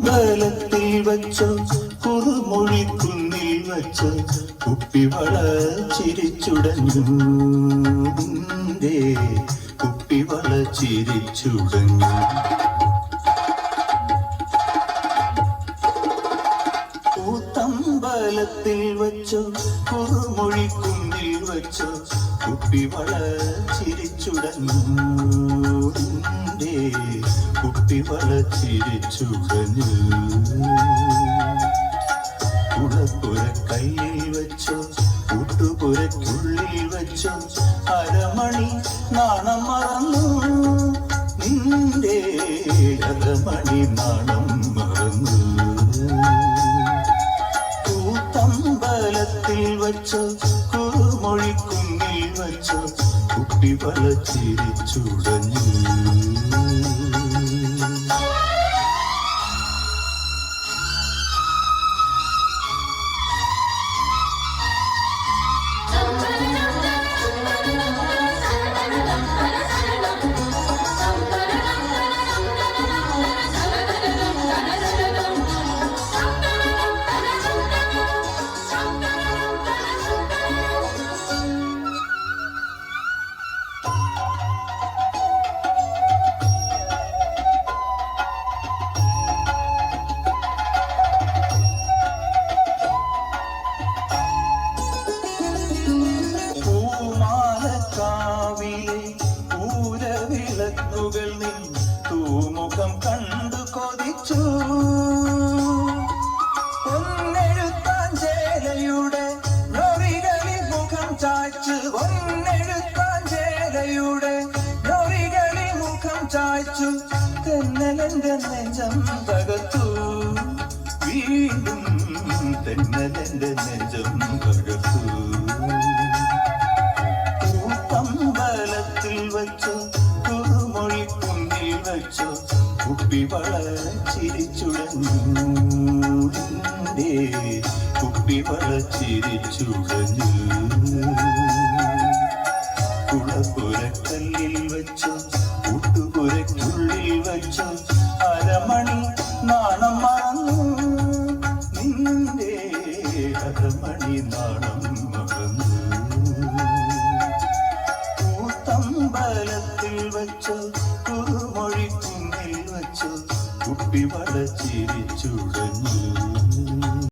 പൂത്തമ്പലത്തിൽ വച്ചോ കുറുമൊഴിക്കുന്നിൽ വച്ചോ കുപ്പിവള ചിരിച്ചുടഞ്ഞു കുപ്പിവള ചിരിച്ചുടഞ്ഞു പൂത്തമ്പലത്തിൽ വച്ചോ കുറുമൊഴിക്കുന്നിൽ വച്ചോ കുപ്പിവള ചിരിച്ചുടഞ്ഞു കുപ്പിവള ചിരിച്ചുടഞ്ഞു കുളപ്പുര കയ്യിൽ വെച്ചോ കൂട്ടുപുരയ്ക്കുള്ളിൽ വെച്ചോ അരമണി നാണം മറന്നു നിന്റെ അരമണി നാണം മറന്നു പൂത്തമ്പലത്തിൽ വെച്ചോ കുറുമൊഴിക്കുന്നിൽ വെച്ചോ കുപ്പിവള ചിരിച്ചുടഞ്ഞു വിളക്കുകൾ നിൻ തൂമുഖം കണ്ടു കൊതിച്ചു പൊന്നെഴുത്താഞ്ചേലയുടെ ഞൊറികളിൽ മുഖം ചായ്ച്ചു പൊന്നെഴുത്താഞ്ചേലയുടെ ഞൊറികളിൽ മുഖം ചായ്ച്ചു തെന്നലെന്റെ നെഞ്ചം തകർത്തു വീണ്ടും തെന്നലെന്റെ നെഞ്ചം തകർത്തു പൂത്തമ്പലത്തിൽ വച്ചു കുറുമൊഴിക്കുന്നിൽ വച്ചു കുപ്പിവള ചിരിച്ചുടഞ്ഞു കുപ്പിവള ചിരിച്ചുടഞ്ഞു കുളപ്പുരക്കല്ലിൽ വച്ചു കൂട്ടുപുരയ്ക്കുള്ളിൽ വച്ചു അരമണി നാണം മറന്നു നിന്റെ അരമണി നാണം